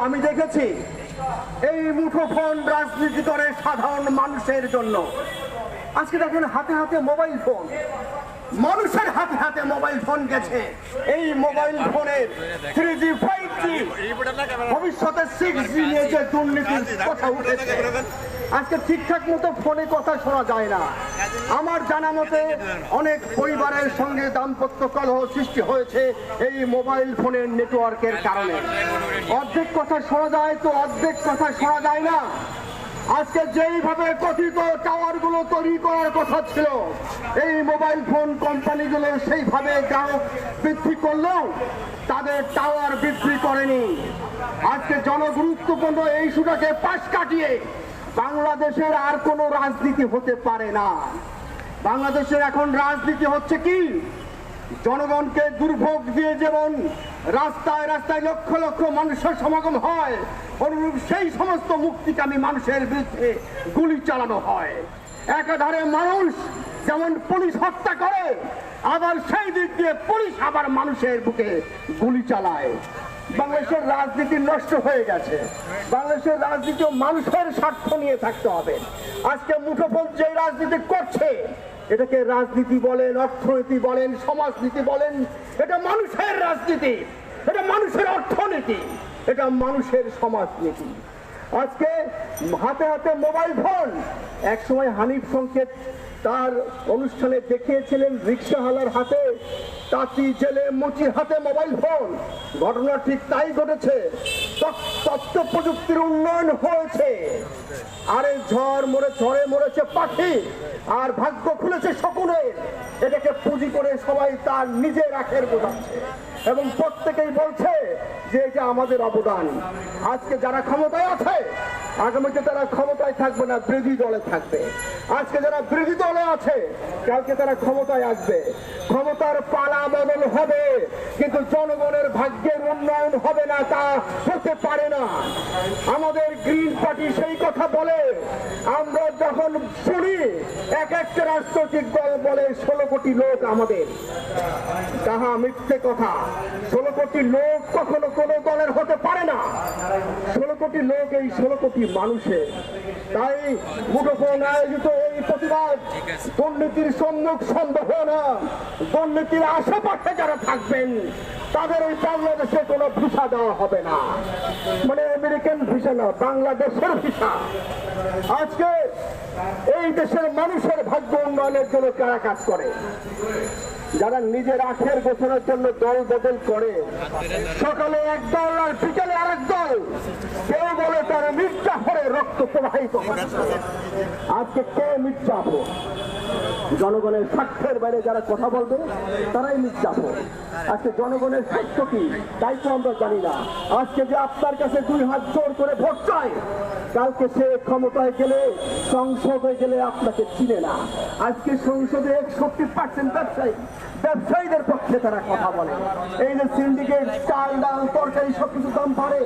আমি দেখেছি এই মুঠোফোন রাজনীতি করে সাধারণ মানুষের জন্য। আজকে দেখেন হাতে হাতে মোবাইল ফোন, মানুষের হাতে হাতে মোবাইল ফোন গেছে। এই মোবাইল ফোনের 3G 5G ভবিষ্যতে 6G নিয়ে যে দুর্নীতির কথা উঠেছে, আজকে ঠিকঠাক মতো ফোনে কথা শোনা যায় না। আমার জানা মতে অনেক পরিবারের সঙ্গে দাম্পত্য কলহ সৃষ্টি হয়েছে এই মোবাইল ফোনের নেটওয়ার্কের কারণে। অর্ধেক কথা শোনা যায় তো অর্ধেক কথা শোনা যায় না। আজকে যেইভাবে কথিত টাওয়ারগুলো তৈরি করার কথা ছিল, এই মোবাইল ফোন কোম্পানিগুলো সেইভাবে গ্রাহক বৃদ্ধি করলেও তাদের টাওয়ার বৃদ্ধি করেনি। আজকে জনগুরুত্বপূর্ণ এই ইস্যুটাকে পাশ কাটিয়ে বাংলাদেশের আর কোনো রাজনীতি হতে পারে না। বাংলাদেশের এখন রাজনীতি হচ্ছে কি, জনগণকে দুর্ভোগ দিয়ে যেমন রাস্তায় রাস্তায় লক্ষ লক্ষ মানুষের সমাগম হয়, অনুরূপ সেই সমস্ত মুক্তিকামী মানুষের বিরুদ্ধে গুলি চালানো হয়। একাধারে মানুষ যেমন পুলিশ হত্যা করে, আবার সেই দিক দিয়ে পুলিশ আবার মানুষের বুকে গুলি চালায়। বাংলাদেশের রাজনীতি নষ্ট হয়ে গেছে। বাংলাদেশের রাজনীতি মানুষের স্বার্থ নিয়ে থাকতে হবে। আজকে মুঠোফোন যে রাজনীতি করছে, এটাকে রাজনীতি বলেন, অর্থনীতি বলেন, সমাজনীতি বলেন, এটা মানুষের রাজনীতি, এটা মানুষের অর্থনীতি, এটা মানুষের সমাজনীতি। আজকে হাতে হাতে মোবাইল ফোন, একসময় হানিফ সংকেত তার অনুষ্ঠানে দেখিয়েছিলেন রিক্সাওয়ালার হাতে, তাঁতি জেলে মুচির হাতে মোবাইল ফোন। ঘটনা ঠিক তাই ঘটেছে। তথ্য প্রযুক্তির উন্নয়ন হয়েছে, আরে ঝড়ে মরেছে পাখি, আর ভাগ্য খুলেছে শকুনের। এটাকে পুঁজি করে সবাই তার নিজের আখের বোঝাচ্ছে এবং প্রত্যেকেই বলছে যে এটা আমাদের অবদান। আজকে যারা ক্ষমতায় আছে, আগামীতে তারা ক্ষমতায় থাকবে না, বিরোধী দলে থাকবে। আজকে যারা বিরোধী দলে আছে, কালকে তারা ক্ষমতায় আসবে। ক্ষমতার পালা বদল হবে, কিন্তু জনগণের ভাগ্যের উন্নয়ন হবে না, তা হতে পারে না। আমাদের গ্রিন পার্টি সেই কথা বলে। আমরা যখন শুনি এক একটা রাজনৈতিক দল বলে 16 কোটি লোক আমাদের, তাহা মিথ্যে কথা। 16 কোটি লোক কখনো কোনো দলের হতে পারে না। 16 কোটি লোক এই 16 কোটি মানুষের। তাই মুঠোফোন আয়োজিত এই প্রতিবাদ দুর্নীতির সম্মুখ সন্দেহ না। দুর্নীতির আশেপাশে যারা থাকবেন তাদের এই বাংলাদেশে কোনো ভিসা দেওয়া হবে না, মানে আমেরিকান ভিসা না, বাংলাদেশের ভিসা। আজকে এই দেশের মানুষের ভাগ্য উন্নয়নের জন্য কারা কাজ করে? যারা নিজের আখের গোছানোর জন্য দল বদল করে, সকালে এক দল আর বিকেলে আরেক দল। কেউ বলে তারা মির্জাফরে রক্ত প্রবাহিত হচ্ছে। আজকে কে মির্জাফর? জনগণের স্বার্থের বাইরে যারা কথা বলবে তারাই মির্জাফর। আজকে জনগণের স্বার্থ কি তাই তো আমরা জানি না। আজকে যে আপনার কাছে 2 হাত জোর করে ভোট চায়, কালকে সে ক্ষমতায় গেলে, সংসদে গেলে আপনাকে চিনে না। আজকে সংসদে 61% ব্যবসায়ীদের পক্ষে তারা কথা বলে। এই যে সিন্ডিকেট, চাল ডাল তরকারি সবকিছু দাম বাড়ে,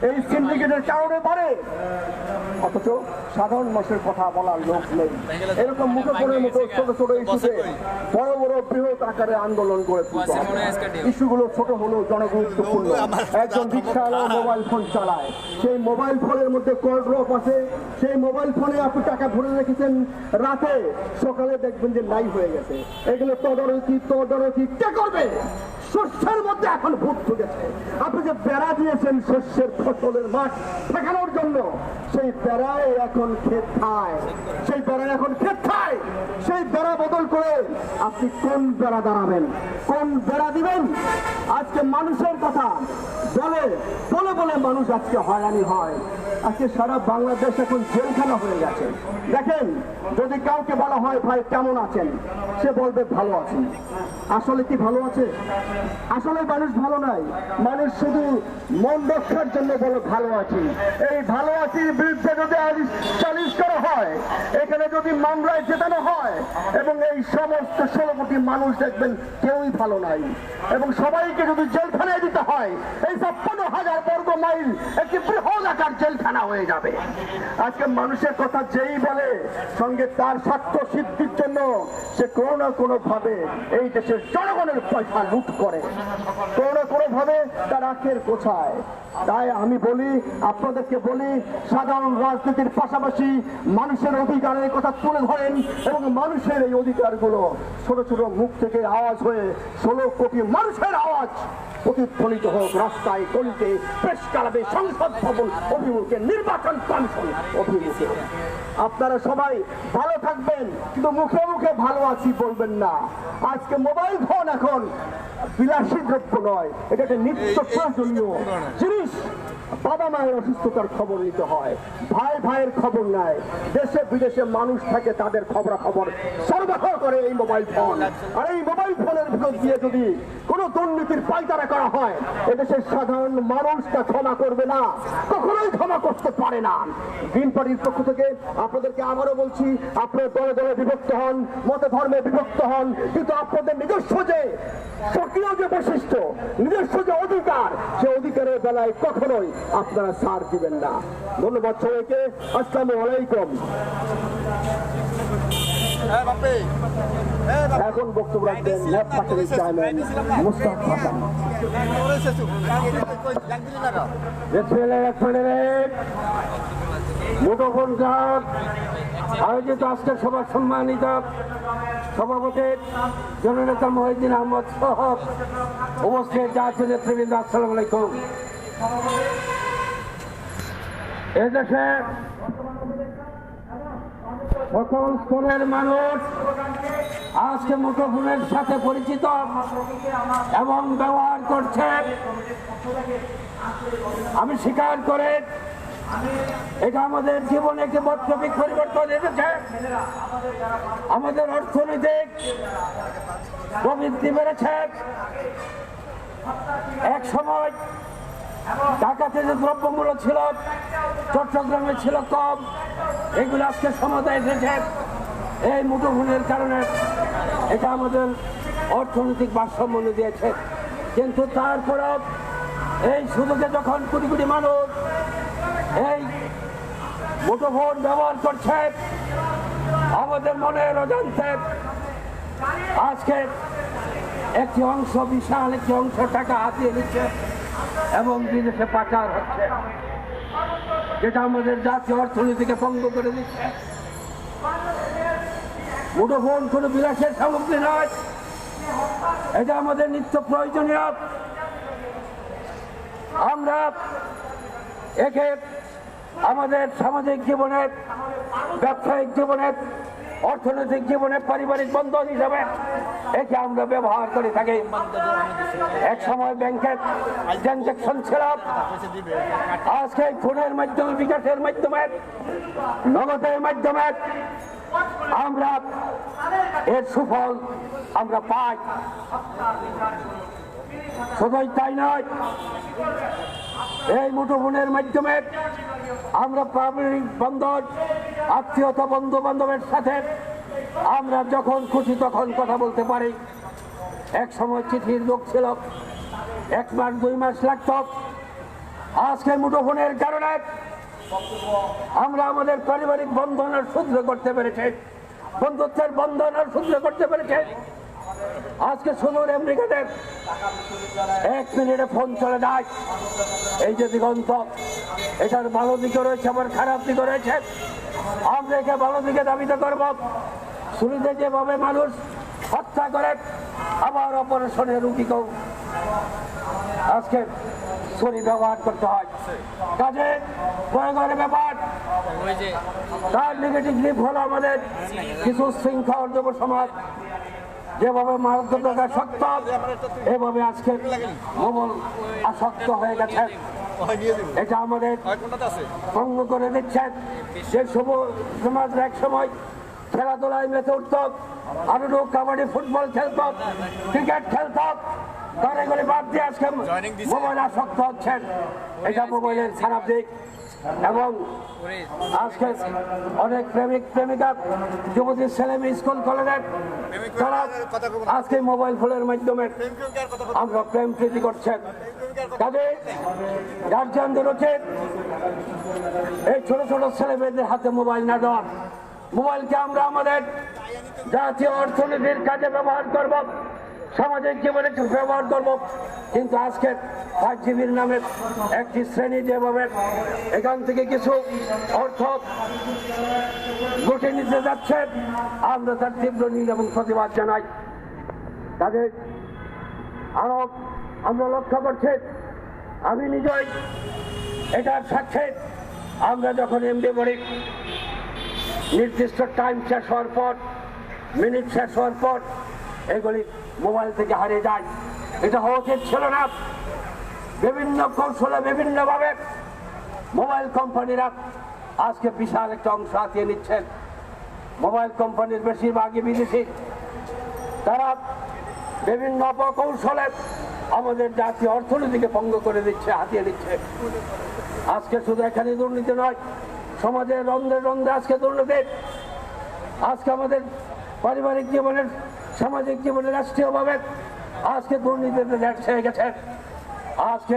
এই সিন্ডিকেটের কারণে বাড়ে, অথচ সাধারণ মানুষের কথা বলার লোক নেই। এরকম মুঠোফোনের মতো ছোট ছোট ইস্যুতে বড় বড় বৃহৎ আকারে আন্দোলন করে তুলতে হবে। ইস্যুগুলো ছোট হলেও জনগুরুত্বপূর্ণ। একজন রিক্সাওয়ালা মোবাইল ফোন চালায়, সেই মোবাইল ফোনের মধ্যে কল ড্রপ আছে, সেই মোবাইল ফোনে আপনি টাকা ভরে রেখেছেন, রাতে সকালে দেখবেন যে নাই হয়ে গেছে। এগুলো তদারকি কে করবে? শস্যের মধ্যে এখন ভূত ঢুকেছে। আপনি যে বেড়া দিয়েছেন শস্যের ফসলের মাঠ ঠেকানোর জন্য, সেই বেড়ায় এখন ক্ষেত খায়, সেই বেড়ায় এখন ক্ষেত খায়। সেই বেড়া বদল করে আপনি কোন বেড়া দাঁড়াবেন, কোন বেড়া দিবেন? আজকে মানুষের কথা বলে বলে বলে মানুষ আজকে হয়রানি হয়। আজকে সারা বাংলাদেশ এখন জেলখানা হয়ে গেছে। দেখেন, যদি কাউকে বলা হয় ভাই কেমন আছেন, সে বলবে ভালো আছেন। আসলে কি ভালো আছে? আসলে মানুষ ভালো নাই। মানুষ শুধু মন রক্ষার জন্য বলে ভালো আছি। এই ভালো আছির বিরুদ্ধে যদি চ্যালেঞ্জ করা হয়, এখানে যদি মামলায় জেতানো হয়, এবং এই সমস্ত 16 কোটি মানুষ দেখবেন কেউই ভালো নাই, এবং সবাইকে যদি জেলখানায় দিতে হয়, এই 56,000 বর্গ মাইল একটি বৃহৎ আকার জেলখানা হয়ে যাবে। আজকে মানুষের কথা যেই বলে সঙ্গে তার স্বার্থ সিদ্ধির জন্য সে কোনো না কোনো ভাবে এই দেশের জনগণের পয়সা লুট করে, কোনো না কোনো ভাবে তার আখের গোছায়। তাই আমি বলি, আপনাদেরকে বলি, সাধারণ রাজনীতির পাশাপাশি মানুষের অধিকারের কথা তুলে ধরেন এবং মানুষের এই অধিকারগুলো ছোট ছোট মুখ থেকে আওয়াজ হয়ে 16 কোটি মানুষের আওয়াজ প্রতিধ্বনিত হোক রাস্তায়, গলিতে, প্রেস ক্লাবে, সংসদ ভবন অভিমুখে, নির্বাচন কমিশন অভিমুখে। আপনারা সবাই ভালো থাকবেন, কিন্তু মুখে মুখে ভালো আছি বলবেন না। আজকে মোবাইল ফোন এখন বিলাসী দ্রব্য নয়, এটা একটা নিত্য প্রয়োজনীয় জিনিস। বাবা মায়ের অসুস্থতার খবর নিতে হয়, ভাই ভাইয়ের খবর নেয়, দেশে বিদেশে মানুষ থাকে, তাদের খবরাখবর সরবরাহ করে এই মোবাইল ফোন। আর এই মোবাইল ফোনের ভিতর দিয়ে যদি কোনো দুর্নীতির পাইতারা করা হয়, এদেশের সাধারণ মানুষ তা ক্ষমা করবে না, কখনোই ক্ষমা করতে পারে না। গ্রিন পার্টির পক্ষ থেকে আপনাদেরকে আবারও বলছি, আপনারা দলে দলে বিভক্ত হন, মতে ধর্মে বিভক্ত হন, কিন্তু আপনাদের নিজস্ব যে সক্রিয় যে বৈশিষ্ট্য, নিজস্ব যে অধিকার, সে অধিকারের বেলায় কখনোই আপনারা ছাড় দিবেন না। ধন্যবাদ সবাইকে। আসসালামু আলাইকুম। এখন বক্তব্য রাখবেন ল্যাব পার্টির চেয়ারম্যান মুস্তাফা হাসান। মুঠোফোন গ্রাহক আয়োজিত আজকের সভার সম্মানিত সভাপতি জননেতা মহিউদ্দিন আহমদ সহ উপস্থিত জাতীয় নেতৃবৃন্দ, আসসালামু আলাইকুম। এদেশে সকল স্তরের মানুষ আজকে মুঠোফোনের সাথে পরিচিত এবং ব্যবহার করছে। আমি স্বীকার করে এটা আমাদের জীবনে একটি বৈপ্লবিক পরিবর্তন এনেছে। আমাদের অর্থনৈতিক প্রবৃদ্ধি বেড়েছে। এক সময় ঢাকাতে যে দ্রব্যমূল্য ছিল, চট্টগ্রামে ছিল কম, এগুলো আজকে সমাধান এসেছে এই মুঠোফোনের কারণে। এটা আমাদের অর্থনৈতিক ভারসাম্য দিয়েছে। কিন্তু তারপরেও এই সুযোগে যখন কোটি কোটি মানুষ এই মুঠোফোন ব্যবহার করছে, আমাদের মনের অজান্তে আজকে একটি অংশ, বিশাল একটি অংশ টাকা হাতিয়ে নিচ্ছে এবং বিদেশে পাচার হচ্ছে, যেটা আমাদের জাতীয় অর্থনীতিকে ভঙ্গ করে দিচ্ছে। মুঠোফোন কোনো বিলাসের সামগ্রী নয়, এটা আমাদের নিত্য প্রয়োজনীয়। আমরা একে আমাদের সামাজিক জীবনে, ব্যবসায়িক জীবনে, অর্থনৈতিক জীবনে, পারিবারিক বন্ধন হিসাবে একে আমরা ব্যবহার করে থাকি। এক সময় ব্যাংকের ট্রানজাকশন ছিল, আজকে ফোনের মাধ্যমে, বিকাশের মাধ্যমে, নগদের মাধ্যমে আমরা এর সুফল আমরা পাই। শুধুই তাই নয়, এই মুঠোফোনের মাধ্যমে আমরা পারিবারিক বন্ধন, আত্মীয়তা, বন্ধু বান্ধবের সাথে আমরা যখন খুশি তখন কথা বলতে পারি। এক সময় চিঠির যুগ ছিল, 1 মাস 2 মাস লাগত। আজকে মুঠোফোনের কারণে আমরা আমাদের পারিবারিক বন্ধনের সূত্র করতে পেরেছি, বন্ধুত্বের বন্ধনের সূত্র করতে পেরেছি। আজকে সুদূর আমেরিকাতে 1 মিনিটে ফোন চলে যায়। এই যে দিগন্ত, এটার ভালো দিকে রয়েছে, আবার খারাপ দিকে রয়েছে। আমরা একে ভালো দিকে দাবিতে করব। শুরুতে যেভাবে মানুষ হত্যা করে, আবার অপারেশনের রুগীকেও আজকে ছুরি ব্যবহার করতে হয়। কাজে প্রয়োগের ব্যাপার, তার নেগেটিভ দিক হলো আমাদের কিছু শৃঙ্খল যুব সমাজ যেভাবে মাদকাসক্ত আসক্ত, এভাবে আজকে মোবাইল আসক্ত হয়ে গেছে। এটা আমাদের ভঙ্গ করে দিচ্ছে। যে সমাজ এক সময় খেলাধুলায় মেতে উঠত, আরো লোক কাবাডি, ফুটবল খেলত, ক্রিকেট খেলত, ঘরে ঘরে বাদ দিয়ে আজকে মোবাইল আসক্ত হচ্ছেন। এটা মোবাইলের খারাপ দিক। এবং আজকে অনেক প্রেমিক প্রেমিকা, যুবতী ছেলে মেয়ে, স্কুল কলেজের, তারা আজকে মোবাইল ফোনের মাধ্যমে আমরা প্রেম প্রীতি করছেন। কাজে গার্জিয়ানদের উচিত এই ছোট ছোট ছেলে মেয়েদের হাতে মোবাইল না দেওয়া। মোবাইলকে আমরা আমাদের জাতীয় অর্থনীতির কাজে ব্যবহার করব, সামাজিক জীবনে ব্যবহার করব, কিন্তু আজকে 5GB নামে একটি শ্রেণী যেভাবে এখান থেকে কিছু অর্থ লুটে নিতে যাচ্ছে, আমরা তার তীব্র নিন্দা এবং প্রতিবাদ জানাই। কাজে আরো আমরা লক্ষ্য করছি, আমি নিজেই এটার সাক্ষী, আমরা যখন এমডি পড়ি নির্দিষ্ট টাইম শেষ হওয়ার পর, মিনিট শেষ হওয়ার পর এগুলি মোবাইল থেকে হারিয়ে যায়। এটা হওয়া উচিত ছিল না। বিভিন্ন কৌশলে বিভিন্নভাবে মোবাইল কোম্পানিরা আজকে বিশাল একটা অংশ হাতিয়ে নিচ্ছেন। মোবাইল কোম্পানির বেশিরভাগই বিদেশি, তারা বিভিন্ন অপকৌশলে আমাদের জাতীয় অর্থনীতিকে ভঙ্গ করে দিচ্ছে, হাতিয়ে দিচ্ছে। আজকে শুধু এখানে দুর্নীতি নয়, সমাজের রন্ধ্রে রন্ধ্রে আজকে দুর্নীতি। আজকে আমাদের পারিবারিক জীবনের, সামাজিক জীবনের, রাষ্ট্রীয়ভাবে আজকে দুর্নীতিতে ছেয়ে গেছে। আজকে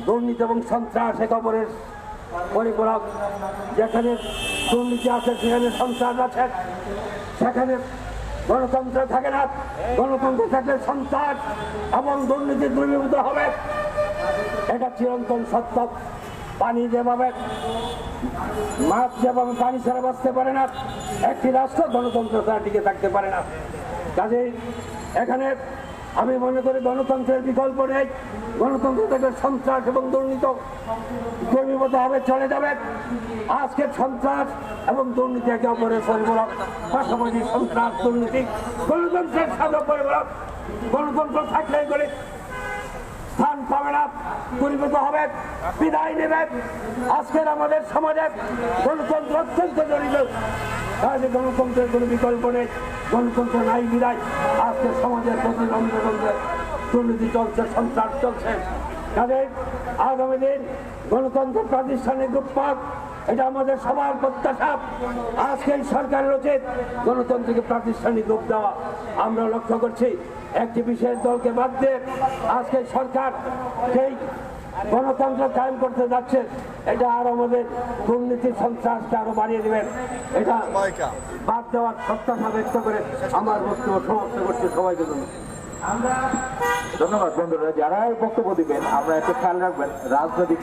দুর্নীতি এবং সন্ত্রাস এক অপরের পরিপূরক। যেখানে দুর্নীতি আছে সেখানে সন্ত্রাস আছে, সেখানে গণতন্ত্র থাকে না। গণতন্ত্র থাকলে সন্ত্রাস এবং দুর্নীতি দূরীভূত হবে, এটা চিরন্তন সত্য। পানি যেভাবে, মাছ যেভাবে পানি ছাড়া বাঁচতে পারে না, একটি রাষ্ট্র গণতন্ত্র ছাড়া টিকে থাকতে পারে না। কাজেই এখানে আমি মনে করি গণতন্ত্রের বিকল্প নেই। গণতন্ত্র থেকে সন্ত্রাস এবং দুর্নীতি দূরীভূত হবে, চলে যাবে। আজকে সন্ত্রাস এবং দুর্নীতি একে অপরের পরিপূরক, পাশাপাশি সন্ত্রাস দুর্নীতি গণতন্ত্রের সাথে পরিপূরক। গণতন্ত্র থাকলে করে স্থান পাবে না, দূরীভূত হবে, বিদায় নেবে। আজকের আমাদের সমাজে গণতন্ত্র অত্যন্ত জড়িত। তাহলে গণতন্ত্রের কোনো বিকল্প নেই। গণতন্ত্র নাই বিদায় আজকে সমাজের প্রতি রন্ধ্রে রন্ধ্রে দুর্নীতি চলছে, সন্ত্রাস চলছে। কাজে আগামী দিন গণতন্ত্র প্রাতিষ্ঠানিক রূপ পাক, এটা আমাদের সবার প্রত্যাশা। আজকে এই সরকারের উচিত গণতন্ত্রকে প্রাতিষ্ঠানিক রূপ দেওয়া। আমরা লক্ষ্য করছি একটি বিশেষ দলকে বাদ দিয়ে আজকে সরকার সেই গণতন্ত্র কায়েম করতে যাচ্ছে, এটা আর আমাদের দুর্নীতি সন্ত্রাসকে আরো বাড়িয়ে দেবেন। এটা বাদ দেওয়ার প্রত্যাশা ব্যক্ত করে আমার বক্তব্য সমাপ্ত করতে সবাইকে ধন্যবাদ। বন্ধুরা, যারা বক্তব্য দিবেন আমরা একটু খেয়াল রাখবেন রাজনৈতিক